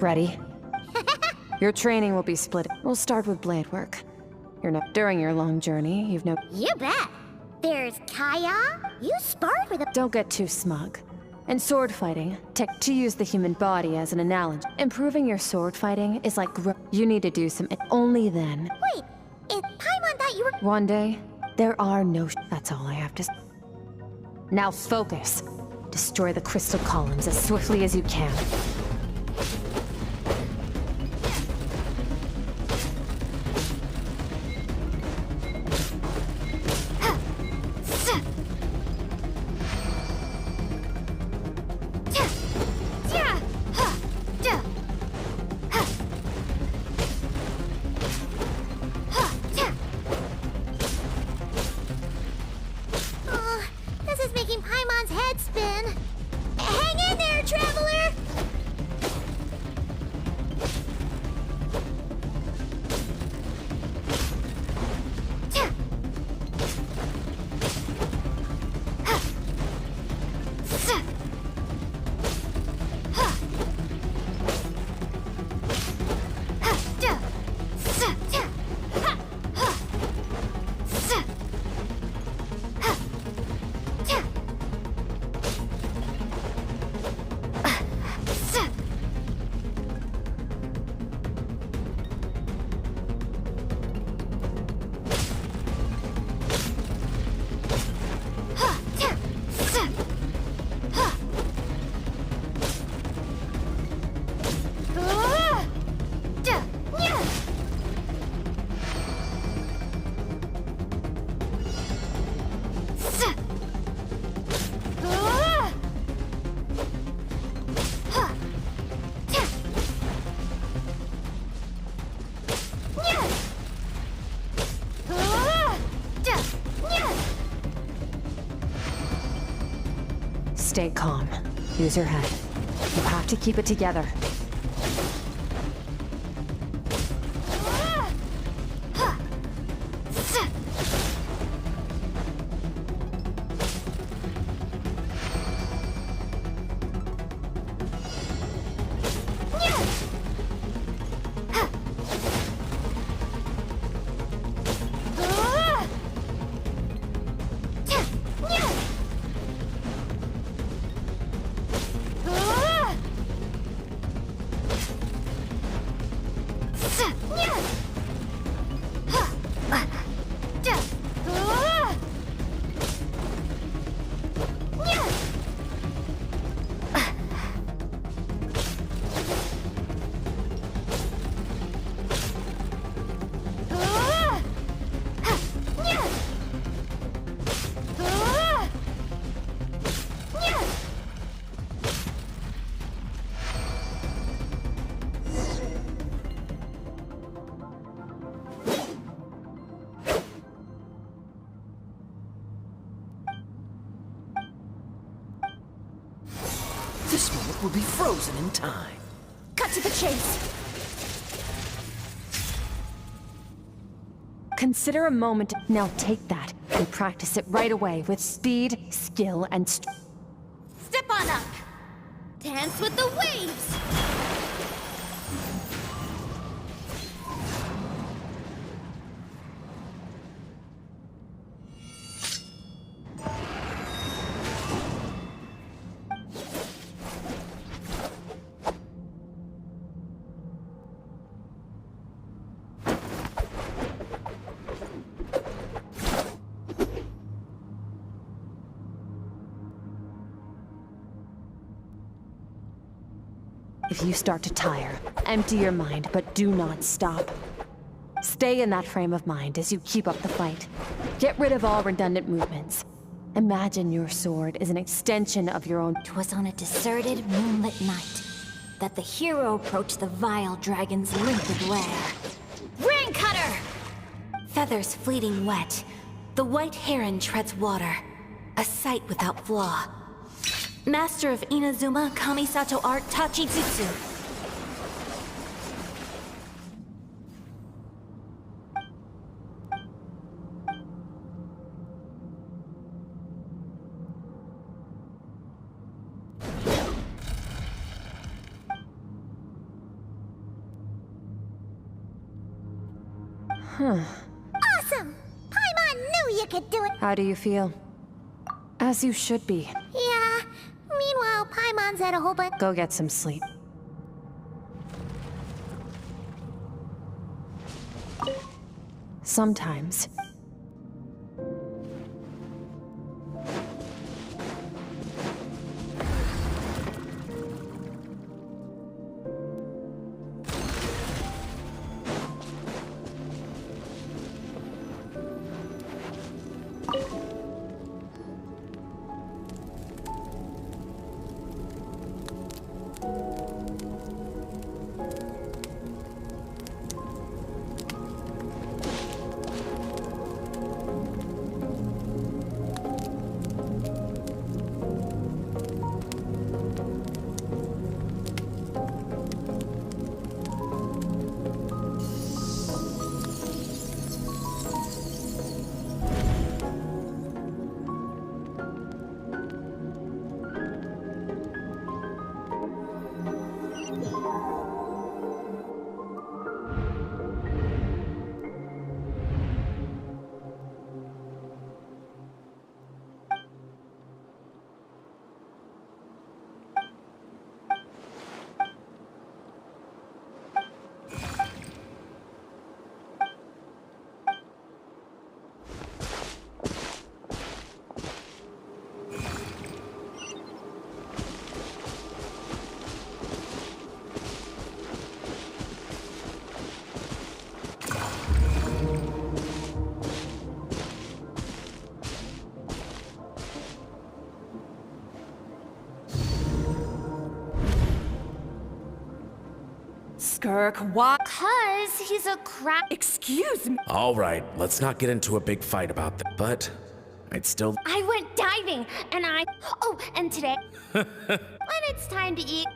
Ready? Your training will be split. We'll start with blade work. During your long journey, you've no... You bet. There's Kaya. You sparred with a... Don't get too smug. In sword fighting, to use the human body as an analogy, improving your sword fighting is like you need to do some... Only then. Wait, is Paimon that you were... One day, there are no... That's all I have to... Now focus. Destroy the crystal columns as swiftly as you can. This is making Paimon's head spin. Hang in there, traveler! Stay calm. Use your head. You have to keep it together. This moment will be frozen in time. Cut to the chase! Consider a moment. Now take that and practice it right away with speed, skill, and Step on up! Dance with the waves! If you start to tire, empty your mind, but do not stop. Stay in that frame of mind as you keep up the fight. Get rid of all redundant movements. Imagine your sword is an extension of your own. 'Twas on a deserted, moonlit night that the hero approached the vile dragon's limpid lair. Ring cutter! Feathers fleeting wet, the white heron treads water. A sight without flaw. Master of Inazuma Kamisato art Tachijutsu. Awesome! Paimon knew you could do it! How do you feel? As you should be. Yeah. Meanwhile, Paimon's at a whole bunch. Go get some sleep. Sometimes. Skirk, why? 'Cause he's a crap. Excuse me. All right, let's not get into a big fight about that. But I'd still. I went diving, and Oh, and today. When it's time to eat.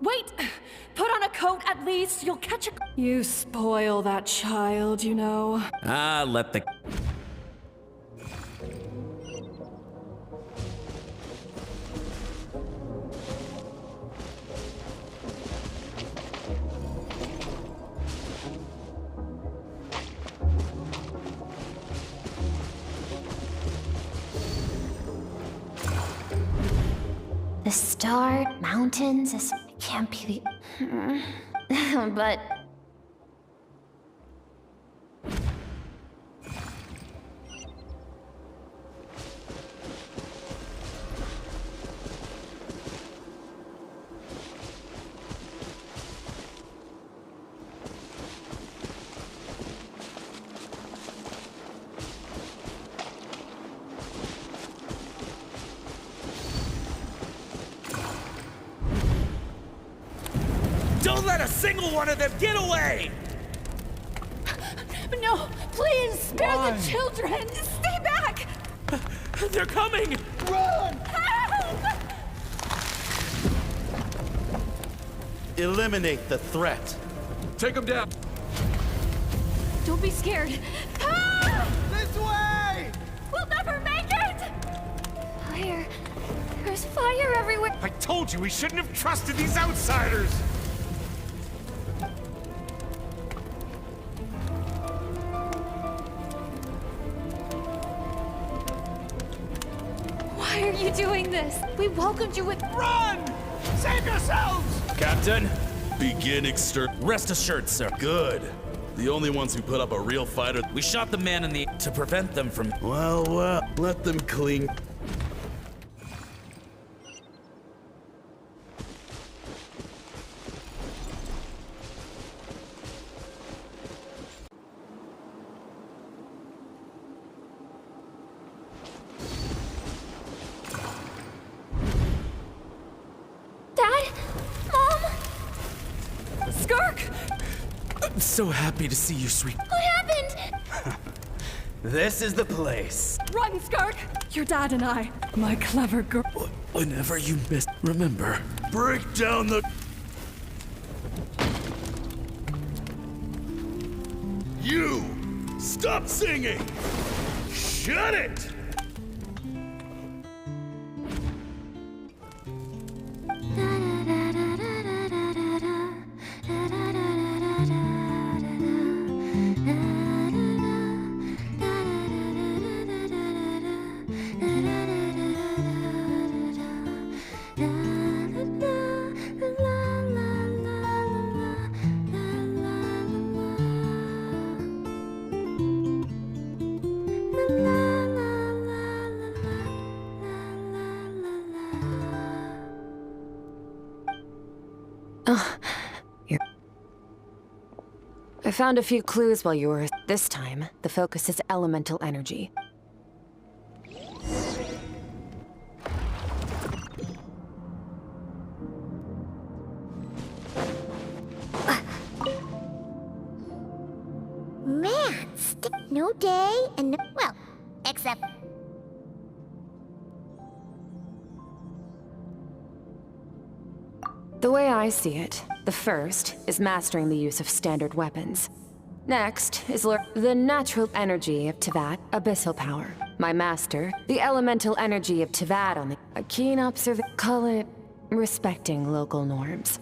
Wait! Put on a coat at least. You'll catch a. You spoil that child, you know. Let the. The star mountains. This can't be the. But. Don't let a single one of them get away! No, please spare the children. Stay back. They're coming! Run! Help! Eliminate the threat. Take them down! Don't be scared. Ah! This way! We'll never make it. Fire. There's fire everywhere. I told you we shouldn't have trusted these outsiders! Why are you doing this? We welcomed you with. Run! Save yourselves! Captain, Begin rest assured, sir. Good. The only ones who put up a real fight are. We shot the man in the to prevent them from. Well, let them cling. Dad? Mom? Skirk! I'm so happy to see you, sweet. What happened? This is the place. Run, Skirk! Your dad and I, my clever girl. Whenever you miss, remember. Break down the. You! Stop singing! Shut it! I found a few clues while you were... This time, the focus is elemental energy. Man, no day and no... Well, except... The way I see it, the first is mastering the use of standard weapons. Next is the natural energy of Tevat, abyssal power. My master, the elemental energy of Tevat on a keen call it respecting local norms.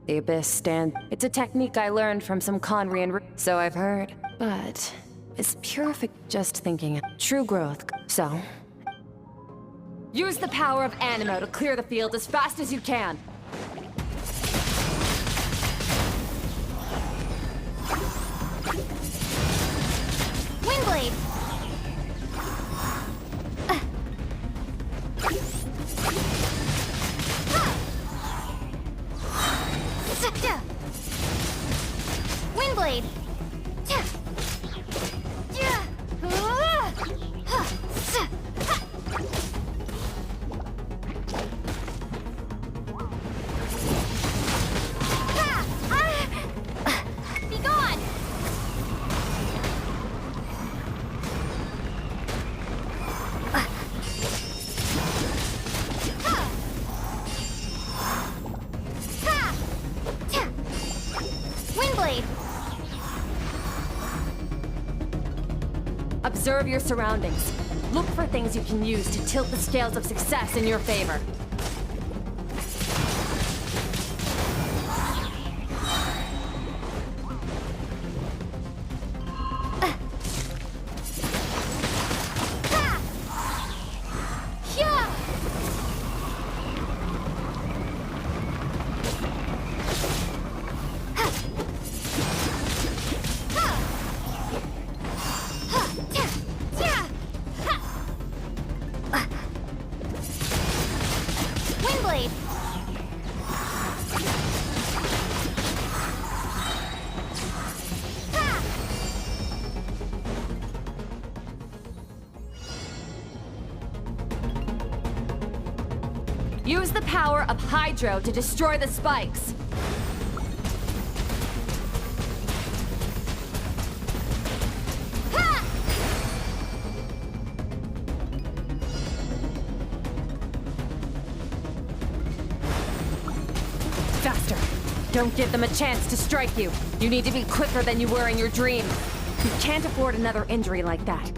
The abyss it's a technique I learned from some Conrian, so I've heard. But it's just thinking true growth. So, use the power of Animo to clear the field as fast as you can. Windblade! Windblade! Be gone! Windblade! Observe your surroundings. Look for things you can use to tilt the scales of success in your favor. Windblade! Use the power of Hydro to destroy the spikes. Faster. Don't give them a chance to strike you. You need to be quicker than you were in your dream. You can't afford another injury like that.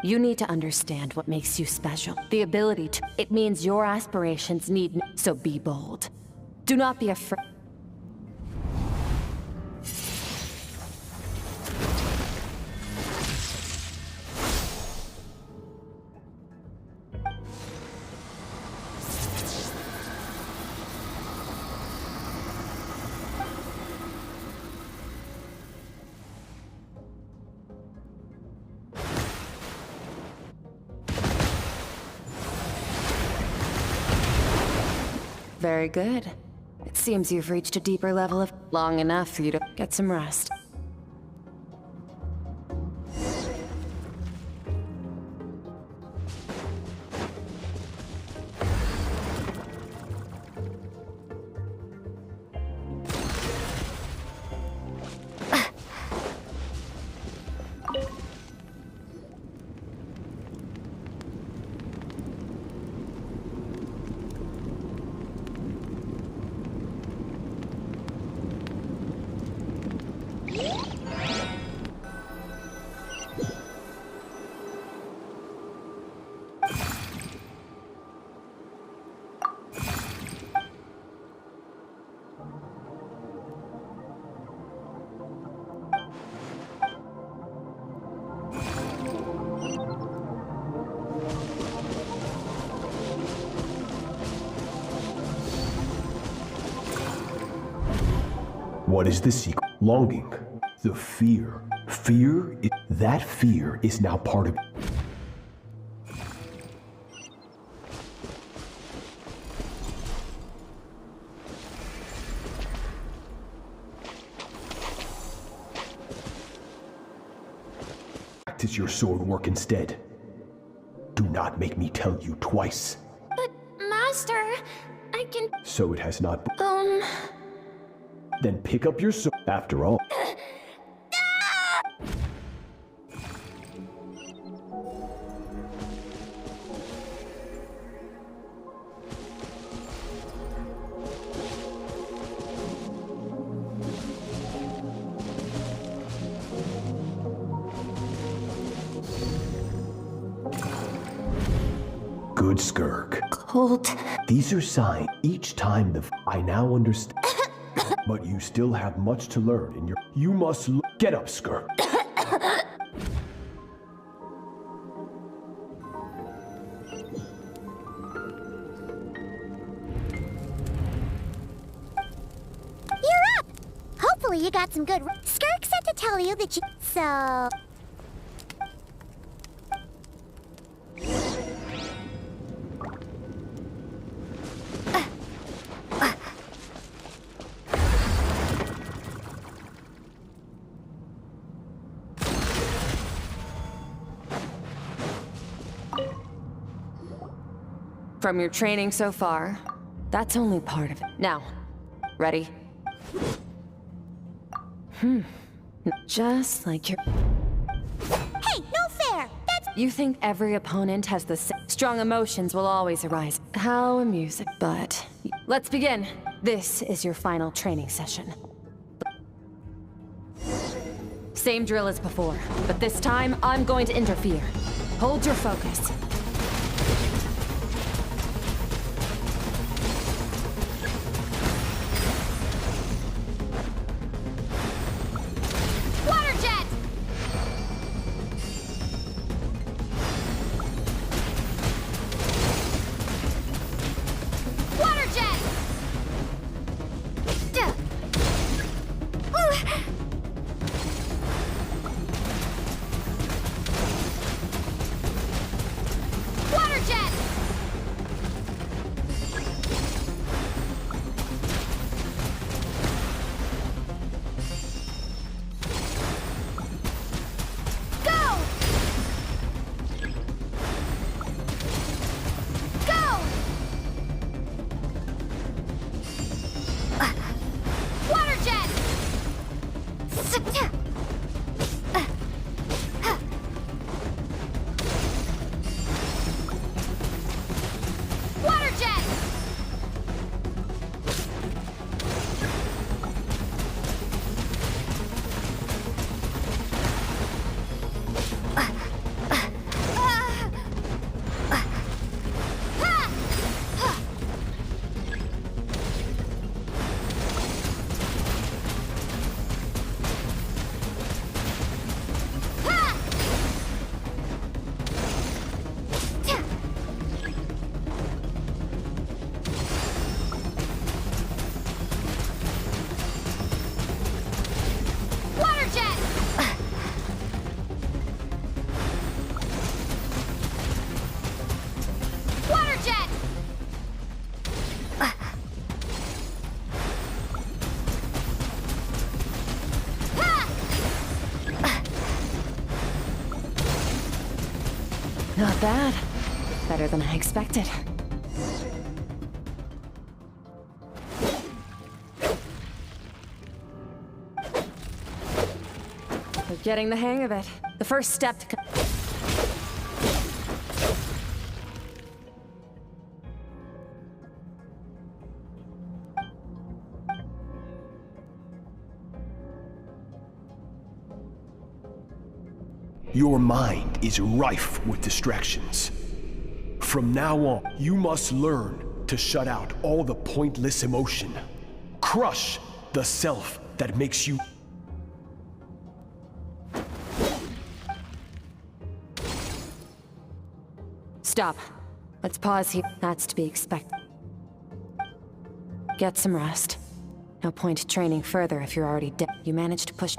You need to understand what makes you special. The ability to... It means your aspirations need... So be bold. Do not be afraid. Very good. It seems you've reached a deeper level of long enough for you to get some rest. What is the secret? Longing. The fear. That fear is now part of... Practice your sword work instead. Do not make me tell you twice. But, Master, I can... So it has not... Then pick up your sword. After all... Good, Skirk. Cold. These are signs. Each time I now understand. But you still have much to learn in your... You must get up, Skirk. You're up! Hopefully you got some good... Skirk said to tell you that you... So... From your training so far, that's only part of it. Now, ready? Just like your... Hey, no fair! That's... You think every opponent has the same... Strong emotions will always arise. How amusing. But let's begin. This is your final training session. Same drill as before, but this time I'm going to interfere. Hold your focus. Not bad. Better than I expected. We're getting the hang of it. The first step to... Your mind is rife with distractions. From now on, you must learn to shut out all the pointless emotion. Crush the self that makes you... Stop. Let's pause here. That's to be expected. Get some rest. No point training further if you're already dead. You managed to push...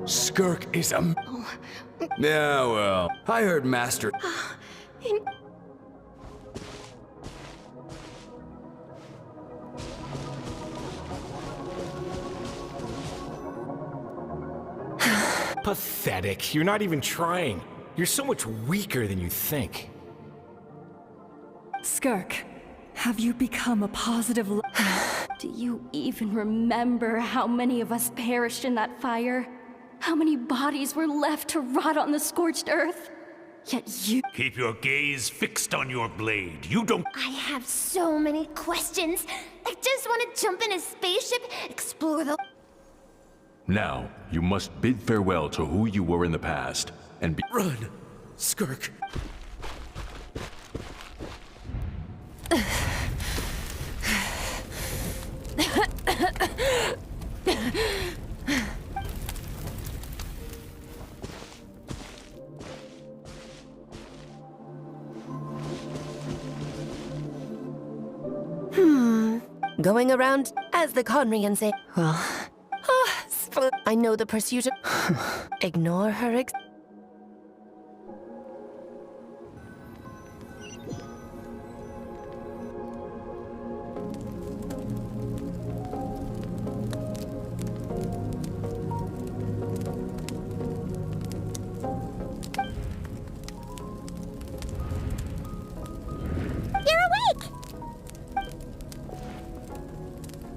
Skirk is a... Yeah, well, I heard Master... Pathetic. You're not even trying. You're so much weaker than you think. Skirk, have you become a positive... Do you even remember how many of us perished in that fire? How many bodies were left to rot on the scorched earth? Yet you... Keep your gaze fixed on your blade. You don't... I have so many questions. I just want to jump in a spaceship, explore the... Now, you must bid farewell to who you were in the past, and be— Run! Skirk! Going around, as the Conrians say. Well... I know the pursuit of... Ignore her You're awake!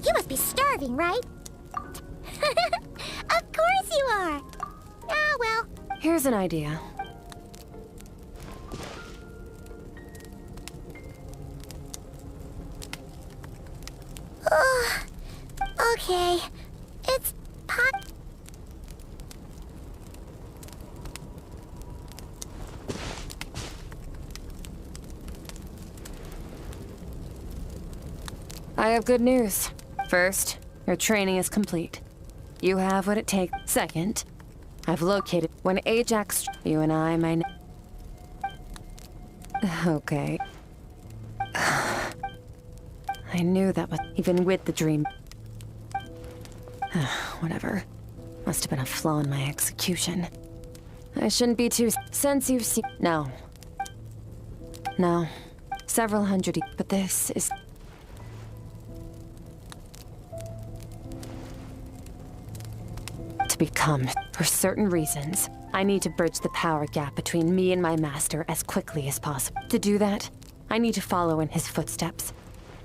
You must be starving, right? Of course you are! Ah, well. Here's an idea. Okay. It's pot... I have good news. First, your training is complete. You have what it takes. Second, I've located when Ajax... You and I may... Okay. I knew that was... Even with the dream... Whatever. Must have been a flaw in my execution. I shouldn't be too... Since you've seen... No. No. Several hundred... But this is... To become, for certain reasons, I need to bridge the power gap between me and my master as quickly as possible. To do that, I need to follow in his footsteps.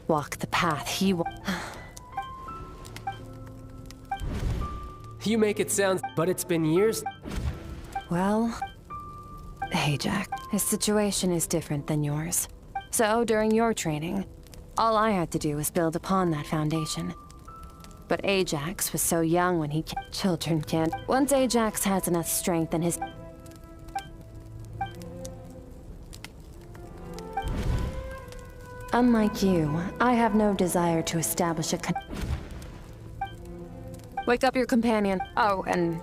Walk the path he You make it sound, but it's been years. Well, Ajax. His situation is different than yours. So, during your training, all I had to do was build upon that foundation. But Ajax was so young when he children can't. Once Ajax has enough strength in his... Unlike you, I have no desire to establish a Wake up your companion. Oh, and